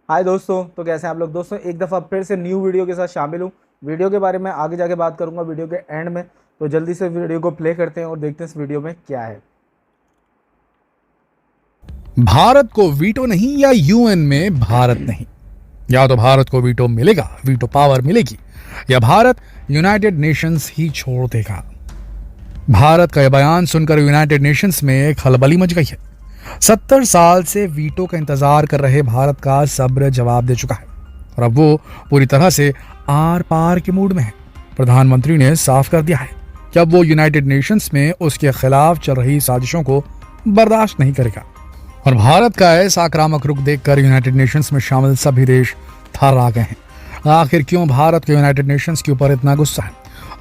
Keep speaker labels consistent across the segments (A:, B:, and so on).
A: हाय दोस्तों, तो कैसे हैं आप लोग। दोस्तों एक दफ़ा फिर से न्यू वीडियो के साथ शामिल हूँ। वीडियो के बारे में आगे जाके बात करूंगा वीडियो के एंड में। तो जल्दी से वीडियो को प्ले करते हैं और देखते हैं इस वीडियो में क्या है।
B: भारत को वीटो नहीं या यूएन में भारत नहीं। या तो भारत को वीटो मिलेगा, वीटो पावर मिलेगी, या भारत यूनाइटेड नेशंस ही छोड़ देगा। भारत का यह बयान सुनकर यूनाइटेड नेशंस में खलबली मच गई है। 70 साल से वीटो का इंतजार कर रहे भारत का सब्र जवाब दे चुका है और अब वो पूरी तरह से आर पार के मूड में है। प्रधानमंत्री ने साफ कर दिया है कि अब वो यूनाइटेड नेशंस में उसके खिलाफ चल रही साजिशों को बर्दाश्त नहीं करेगा। और भारत का ऐसा आक्रामक रुख देखकर यूनाइटेड नेशंस में शामिल सभी देश थर्रा आ गए हैं। आखिर क्यों भारत को यूनाइटेड नेशंस के ऊपर इतना गुस्सा है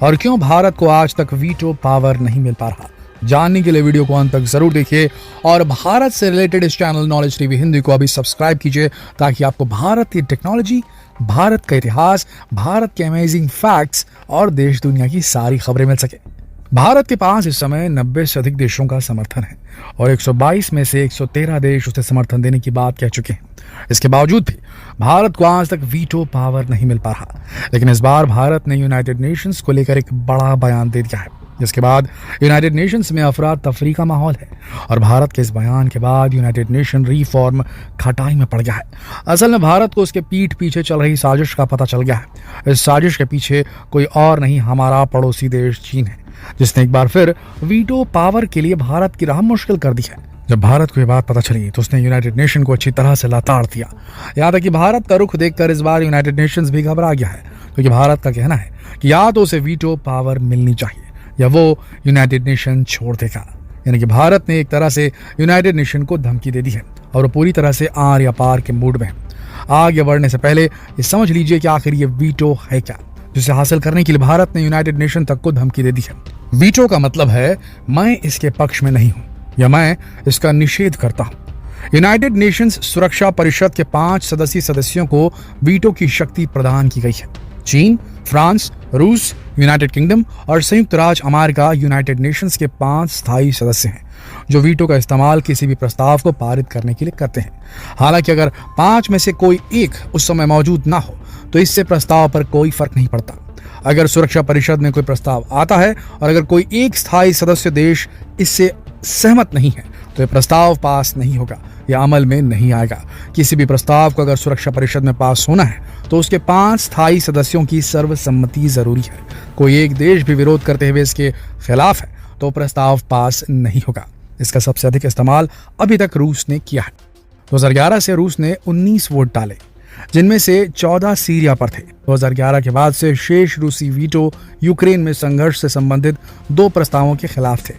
B: और क्यों भारत को आज तक वीटो पावर नहीं मिल पा रहा, जानने के लिए वीडियो को अंत तक जरूर देखिए और भारत से रिलेटेड इस चैनल नॉलेज टीवी हिंदी को अभी सब्सक्राइब कीजिए ताकि आपको भारत की टेक्नोलॉजी, भारत का इतिहास, भारत के अमेजिंग फैक्ट्स और देश दुनिया की सारी खबरें मिल सके। भारत के पास इस समय 90 से अधिक देशों का समर्थन है और 122 में से 113 देश उसे समर्थन देने की बात कह चुके हैं। इसके बावजूद भी भारत को आज तक वीटो पावर नहीं मिल पा रहा, लेकिन इस बार भारत ने यूनाइटेड नेशंस को लेकर एक बड़ा बयान दे दिया है, जिसके बाद यूनाइटेड नेशंस में अफरा तफरी का माहौल है और भारत के इस बयान के बाद यूनाइटेड नेशन रिफॉर्म खटाई में पड़ गया है। असल में भारत को उसके पीठ पीछे चल रही साजिश का पता चल गया है। इस साजिश के पीछे कोई और नहीं, हमारा पड़ोसी देश चीन है, जिसने एक बार फिर वीटो पावर के लिए भारत की राह मुश्किल कर दी है। जब भारत को यह बात पता चली तो उसने यूनाइटेड नेशन को अच्छी तरह से लाताड़ दिया। यहाँ तक कि भारत का रुख देखकर इस बार यूनाइटेड नेशंस भी घबरा गया है, क्योंकि भारत का कहना है कि या तो उसे वीटो पावर मिलनी चाहिए या वो यूनाइटेड नेशन छोड़ देगा। यानी कि भारत ने एक तरह से यूनाइटेड नेशन को धमकी दे दी है और वो पूरी तरह से आर या पार के मूड में है। आगे बढ़ने से पहले ये समझ लीजिए कि आखिर ये वीटो है क्या, जिसे हासिल करने के लिए भारत ने यूनाइटेड नेशन तक को धमकी दे दी है। वीटो का मतलब है मैं इसके पक्ष में नहीं हूं या मैं इसका निषेध करता हूं। यूनाइटेड नेशंस सुरक्षा परिषद के 5 सदस्यों को वीटो की शक्ति प्रदान की गई है। चीन, फ्रांस, रूस, यूनाइटेड किंगडम और संयुक्त राज्य अमेरिका यूनाइटेड नेशंस के 5 स्थायी सदस्य हैं जो वीटो का इस्तेमाल किसी भी प्रस्ताव को पारित करने के लिए करते हैं। हालांकि अगर 5 में से कोई एक उस समय मौजूद ना हो तो इससे प्रस्ताव पर कोई फर्क नहीं पड़ता। अगर सुरक्षा परिषद में कोई प्रस्ताव आता है और अगर कोई एक स्थायी सदस्य देश इससे सहमत नहीं है तो यह प्रस्ताव पास नहीं होगा या अमल में नहीं आएगा। किसी भी प्रस्ताव को अगर सुरक्षा परिषद में पास होना है तो उसके 5 स्थायी सदस्यों की सर्वसम्मति जरूरी है। कोई एक देश भी विरोध करते हुए इसके खिलाफ है तो प्रस्ताव पास नहीं होगा। इसका सबसे अधिक इस्तेमाल अभी तक रूस ने किया है। 2011 से रूस ने 19 वोट डाले, जिनमें से 14 सीरिया पर थे। 2011 के बाद से शेष रूसी वीटो यूक्रेन में संघर्ष से संबंधित 2 प्रस्तावों के खिलाफ थे।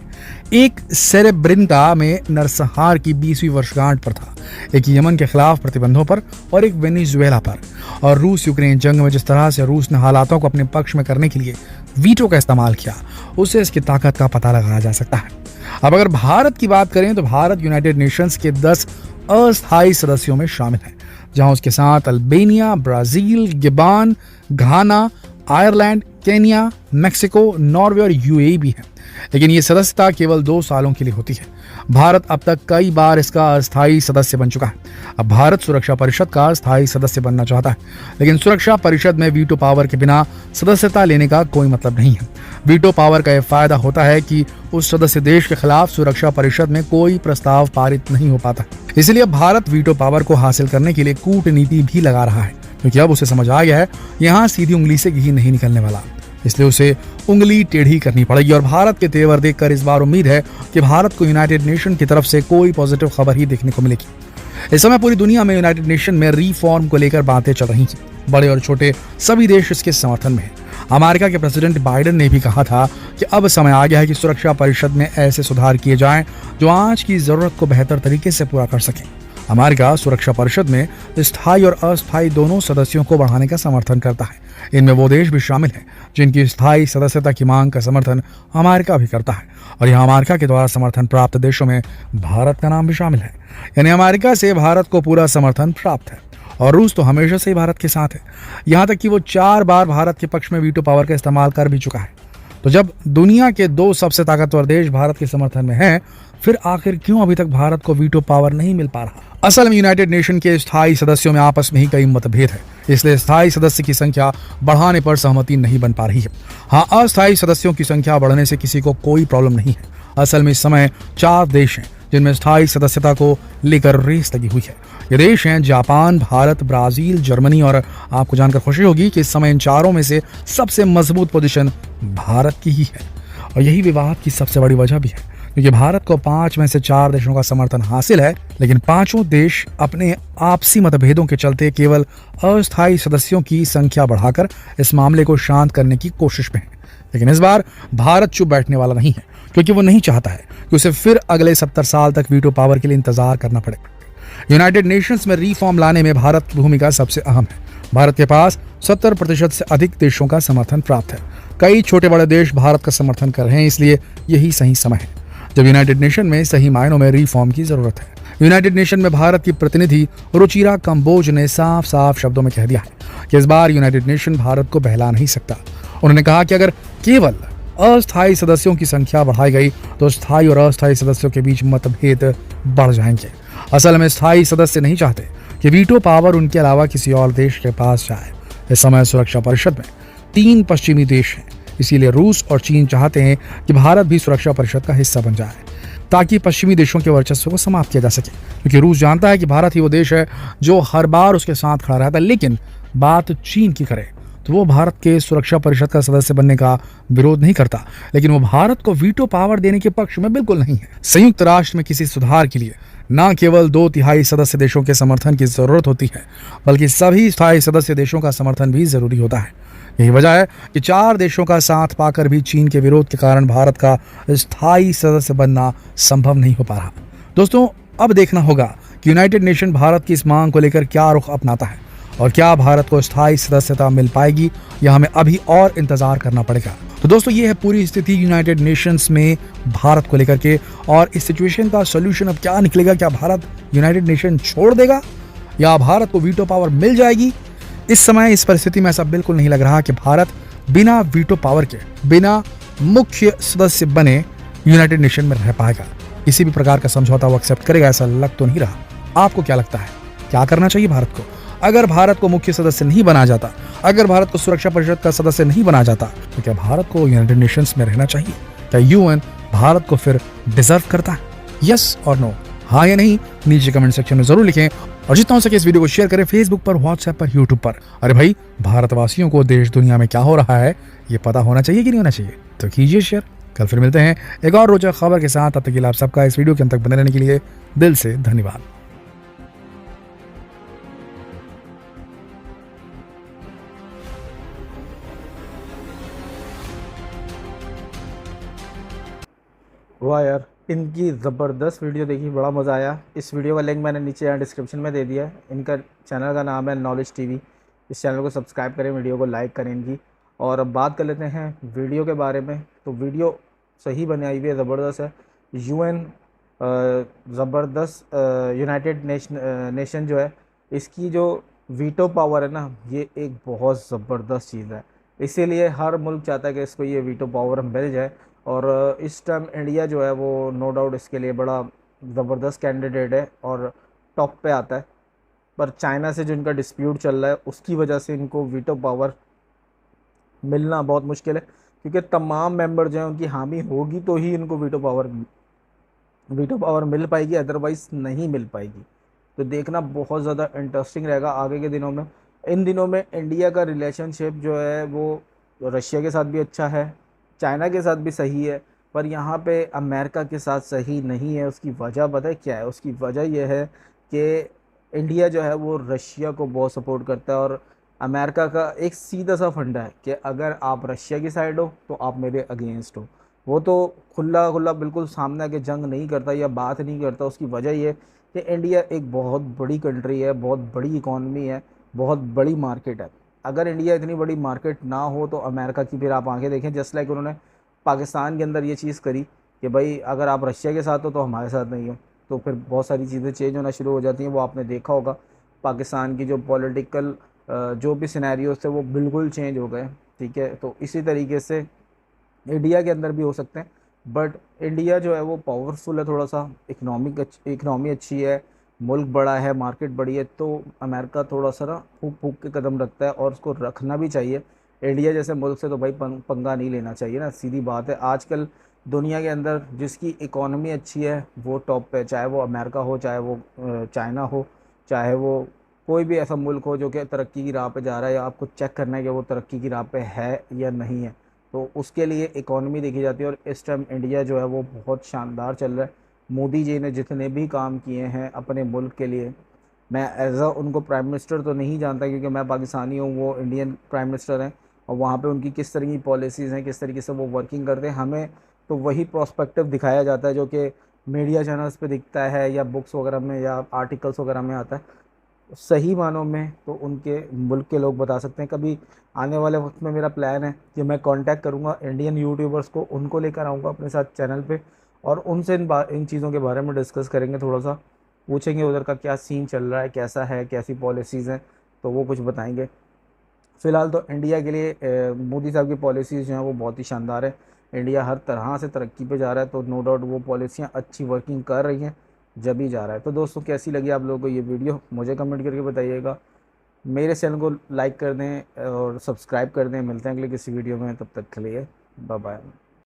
B: एक सेरेब्रिनका में नरसंहार की 20वीं वर्षगांठ पर था, एक यमन के खिलाफ प्रतिबंधों पर और एक वेनेजुएला पर। और रूस यूक्रेन जंग में जिस तरह से रूस ने हालातों को अपने पक्ष में करने के लिए वीटो का इस्तेमाल किया, उससे इसकी ताकत का पता लगाया जा सकता है। अब अगर भारत की बात करें तो भारत यूनाइटेड नेशंस के 10 अस्थायी सदस्यों में शामिल है, जहां उसके साथ अल्बेनिया, ब्राजील, गिबान, घाना, आयरलैंड, केन्या, मेक्सिको, नॉर्वे और यूएई भी है। लेकिन ये सदस्यता केवल 2 सालों के लिए होती है। भारत अब तक कई बार इसका अस्थायी सदस्य बन चुका है। अब भारत सुरक्षा परिषद का स्थायी सदस्य बनना चाहता है, लेकिन सुरक्षा परिषद में वीटो पावर के बिना सदस्यता लेने का कोई मतलब नहीं है। वीटो पावर का यह फायदा होता है कि उस सदस्य देश के खिलाफ सुरक्षा परिषद में कोई प्रस्ताव पारित नहीं हो पाता। इसलिए भारत वीटो पावर को हासिल करने के लिए कूटनीति भी लगा रहा है, क्योंकि अब उसे समझ आ गया है यहाँ सीधी उंगली से घी नहीं निकलने वाला, इसलिए उसे उंगली टेढ़ी करनी पड़ेगी। और भारत के तेवर देखकर इस बार उम्मीद है कि भारत को यूनाइटेड नेशन की तरफ से कोई पॉजिटिव खबर ही देखने को मिलेगी। इस समय पूरी दुनिया में यूनाइटेड नेशन में रिफॉर्म को लेकर बातें चल रही हैं। बड़े और छोटे सभी देश इसके समर्थन में हैं। अमेरिका के प्रेसिडेंट बाइडेन ने भी कहा था कि अब समय आ गया है कि सुरक्षा परिषद में ऐसे सुधार किए जाएं जो आज की जरूरत को बेहतर तरीके से पूरा कर सकें। अमेरिका सुरक्षा परिषद में स्थायी और अस्थायी दोनों सदस्यों को बढ़ाने का समर्थन करता है। इनमें वो देश भी शामिल हैं जिनकी स्थायी सदस्यता की मांग का समर्थन अमेरिका भी करता है और यहाँ अमेरिका के द्वारा समर्थन प्राप्त देशों में भारत का नाम भी शामिल है। यानी अमेरिका से भारत को पूरा समर्थन प्राप्त है और रूस तो हमेशा से ही भारत के साथ है, यहाँ तक कि वो 4 बार भारत के पक्ष में वीटो पावर का इस्तेमाल कर भी चुका है। तो जब दुनिया के 2 सबसे ताकतवर देश भारत के समर्थन में हैं, फिर आखिर क्यों अभी तक भारत को वीटो पावर नहीं मिल पा रहा? असल में यूनाइटेड नेशन के स्थायी सदस्यों में आपस में ही कई मतभेद है, इसलिए स्थायी सदस्य की संख्या बढ़ाने पर सहमति नहीं बन पा रही है। हाँ, अस्थायी सदस्यों की संख्या बढ़ने से किसी को कोई प्रॉब्लम नहीं है। असल में इस समय 4 देश हैं जिनमें स्थायी सदस्यता को लेकर रेस लगी हुई है। ये देश हैं जापान, भारत, ब्राजील, जर्मनी, और आपको जानकर खुशी होगी कि इस समय इन चारों में से सबसे मजबूत पोजीशन भारत की ही है। और यही विवाद की सबसे बड़ी वजह भी है, क्योंकि भारत को 5 में से 4 देशों का समर्थन हासिल है, लेकिन पांचों देश अपने आपसी मतभेदों के चलते केवल अस्थायी सदस्यों की संख्या बढ़ाकर इस मामले को शांत करने की कोशिश में है। लेकिन इस बार भारत चुप बैठने वाला नहीं है, क्योंकि वो नहीं चाहता है कि उसे फिर अगले 70 साल तक वीटो पावर के लिए इंतजार करना पड़े। यूनाइटेड नेशंस में रिफॉर्म लाने में भारत की भूमिका सबसे अहम है। भारत के पास 70% से अधिक देशों का समर्थन प्राप्त है। कई छोटे बड़े देश भारत का समर्थन कर रहे हैं, इसलिए यही सही समय है जब यूनाइटेड नेशन में सही मायनों में रिफॉर्म की जरूरत है। यूनाइटेड नेशन में भारत की प्रतिनिधि रुचिरा कंबोज ने साफ साफ शब्दों में कह दिया है कि इस बार यूनाइटेड नेशन भारत को बहला नहीं सकता। उन्होंने कहा कि अगर केवल अस्थायी सदस्यों की संख्या बढ़ाई गई तो स्थायी और अस्थायी सदस्यों के बीच मतभेद बढ़ जाएंगे। असल में स्थायी सदस्य नहीं चाहते कि वीटो पावर उनके अलावा किसी और देश के पास जाए। इस समय सुरक्षा परिषद में 3 पश्चिमी देश हैं, इसीलिए रूस और चीन चाहते हैं कि भारत भी सुरक्षा परिषद का हिस्सा बन जाए, ताकि पश्चिमी देशों के वर्चस्व को समाप्त किया जा सके। क्योंकि रूस जानता है कि भारत ही वो देश है जो हर बार उसके साथ खड़ा रहता है। लेकिन बात चीन की करें तो वो भारत के सुरक्षा परिषद का सदस्य बनने का विरोध नहीं करता, लेकिन वो भारत को वीटो पावर देने के पक्ष में बिल्कुल नहीं है। संयुक्त राष्ट्र में किसी सुधार के लिए न केवल 2/3 सदस्य देशों के समर्थन की जरूरत होती है, बल्कि सभी स्थायी सदस्य देशों का समर्थन भी जरूरी होता है। यही वजह है कि 4 देशों का साथ पाकर भी चीन के विरोध के कारण भारत का स्थायी सदस्य बनना संभव नहीं हो पा रहा। दोस्तों, अब देखना होगा कि यूनाइटेड नेशन भारत की इस मांग को लेकर क्या रुख अपनाता है और क्या भारत को स्थायी सदस्यता मिल पाएगी या हमें अभी और इंतजार करना पड़ेगा। तो दोस्तों, ये है पूरी स्थिति यूनाइटेड नेशंस में भारत को लेकर के, और इस सिचुएशन का सोल्यूशन अब क्या निकलेगा। क्या भारत यूनाइटेड नेशन छोड़ देगा या भारत को वीटो पावर मिल जाएगी? इस समय इस परिस्थिति में ऐसा बिल्कुल नहीं लग रहा कि भारत बिना वीटो पावर के, बिना मुख्य सदस्य बने यूनाइटेड नेशन में रह पाएगा। किसी भी प्रकार का समझौता वो एक्सेप्ट करेगा, ऐसा लग तो नहीं रहा। आपको क्या लगता है, क्या करना चाहिए भारत को? अगर भारत को मुख्य सदस्य नहीं बना जाता, अगर भारत को सुरक्षा परिषद का सदस्य नहीं बना जाता, तो क्या भारत को यूनाइटेड नेशंस में रहना चाहिए? क्या यूएन भारत को फिर डिजर्व करता है? यस और नो, हाँ या नहीं, नीचे कमेंट सेक्शन में जरूर लिखें। और जितना हो सके इस वीडियो को शेयर करें फेसबुक पर, व्हाट्सएप पर, यूट्यूब पर। अरे भाई, भारतवासियों को देश दुनिया में क्या हो रहा है ये पता होना चाहिए कि नहीं होना चाहिए? तो कीजिए शेयर। कल फिर मिलते हैं एक और रोचक खबर के साथ। तब तक के लिए आप सबका इस वीडियो के अंत तक बने रहने के लिए दिल से धन्यवाद।
A: वाह यार, इनकी ज़बरदस्त वीडियो देखी, बड़ा मज़ा आया। इस वीडियो का लिंक मैंने नीचे यहाँ डिस्क्रिप्शन में दे दिया है। इनका चैनल का नाम है नॉलेज टीवी। इस चैनल को सब्सक्राइब करें, वीडियो को लाइक करें इनकी। और अब बात कर लेते हैं वीडियो के बारे में। तो वीडियो सही बनाई हुई है, ज़बरदस्त है। यूएन ज़बरदस्त यूनाइटेड नेशन जो है, इसकी जो वीटो पावर है ना, ये एक बहुत ज़बरदस्त चीज़ है। इसीलिए हर मुल्क चाहता है कि इसको ये वीटो पावर मिल जाए। और इस टाइम इंडिया जो है वो नो डाउट इसके लिए बड़ा ज़बरदस्त कैंडिडेट है और टॉप पे आता है। पर चाइना से जो इनका डिस्प्यूट चल रहा है उसकी वजह से इनको वीटो पावर मिलना बहुत मुश्किल है, क्योंकि तमाम मेंबर जो हैं उनकी हामी होगी तो ही इनको वीटो पावर मिल पाएगी, अदरवाइज़ नहीं मिल पाएगी। तो देखना बहुत ज़्यादा इंटरेस्टिंग रहेगा आगे के दिनों में। इन दिनों में इंडिया का रिलेशनशिप जो है वो रशिया के साथ भी अच्छा है, चाइना के साथ भी सही है, पर यहाँ पे अमेरिका के साथ सही नहीं है। उसकी वजह पता है क्या है? उसकी वजह यह है कि इंडिया जो है वो रशिया को बहुत सपोर्ट करता है, और अमेरिका का एक सीधा सा फंडा है कि अगर आप रशिया की साइड हो तो आप मेरे अगेंस्ट हो। वो तो खुला बिल्कुल सामने आके जंग नहीं करता या बात नहीं करता। उसकी वजह ये कि इंडिया एक बहुत बड़ी कंट्री है, बहुत बड़ी इकॉनमी है, बहुत बड़ी मार्केट है। अगर इंडिया इतनी बड़ी मार्केट ना हो तो अमेरिका की फिर आप आगे देखें, जस्ट लाइक उन्होंने पाकिस्तान के अंदर ये चीज़ करी कि भाई अगर आप रशिया के साथ हो तो हमारे साथ नहीं हो, तो फिर बहुत सारी चीज़ें चेंज होना शुरू हो जाती हैं। वो आपने देखा होगा, पाकिस्तान की जो पॉलिटिकल जो भी सिनेरियोज थे वो बिल्कुल चेंज हो गए। ठीक है, तो इसी तरीके से इंडिया के अंदर भी हो सकते हैं। बट इंडिया जो है वो पावरफुल है, थोड़ा सा इकनॉमी अच्छी है, मुल्क बड़ा है, मार्केट बड़ी है, तो अमेरिका थोड़ा सा ना फूक फूक के कदम रखता है, और उसको रखना भी चाहिए। इंडिया जैसे मुल्क से तो भाई पंगा नहीं लेना चाहिए ना, सीधी बात है। आजकल दुनिया के अंदर जिसकी इकोनॉमी अच्छी है वो टॉप पे है, चाहे वो अमेरिका हो, चाहे वो चाइना हो, चाहे वो कोई भी ऐसा मुल्क हो जो कि तरक्की की राह पे जा रहा है, या आपको चेक करना है कि वो तरक्की की राह पे है या नहीं है, तो उसके लिए इकोनॉमी देखी जाती है। और इस टाइम इंडिया जो है वो बहुत शानदार चल रहा है। मोदी जी ने जितने भी काम किए हैं अपने मुल्क के लिए, मैं एज अ उनको प्राइम मिनिस्टर तो नहीं जानता क्योंकि मैं पाकिस्तानी हूँ, वो इंडियन प्राइम मिनिस्टर हैं, और वहाँ पे उनकी किस तरह की पॉलिसीज़ हैं, किस तरीके से वो वर्किंग करते हैं, हमें तो वही प्रोस्पेक्टिव दिखाया जाता है जो कि मीडिया चैनल्स पे दिखता है या बुक्स वगैरह में या आर्टिकल्स वगैरह में आता है। सही मानों में तो उनके मुल्क के लोग बता सकते हैं। कभी आने वाले वक्त में मेरा प्लान है कि मैं कांटेक्ट करूंगा इंडियन यूट्यूबर्स को, उनको लेकर आऊँगा अपने साथ चैनल पे, और उनसे इन चीज़ों के बारे में डिस्कस करेंगे, थोड़ा सा पूछेंगे उधर का क्या सीन चल रहा है, कैसा है, कैसी पॉलिसीज़ हैं, तो वो कुछ बताएंगे। फ़िलहाल तो इंडिया के लिए मोदी साहब की पॉलिसीज़ जो हैं वो बहुत ही शानदार है। इंडिया हर तरह से तरक्की पे जा रहा है, तो नो डाउट वो पॉलिसियाँ अच्छी वर्किंग कर रही हैं, जब ही जा रहा है। तो दोस्तों, कैसी लगी आप लोगों को ये वीडियो, मुझे कमेंट करके बताइएगा। मेरे चैनल को लाइक कर दें और सब्सक्राइब कर दें। मिलते हैं अगले किसी वीडियो में, तब तक के लिए बाय बाय।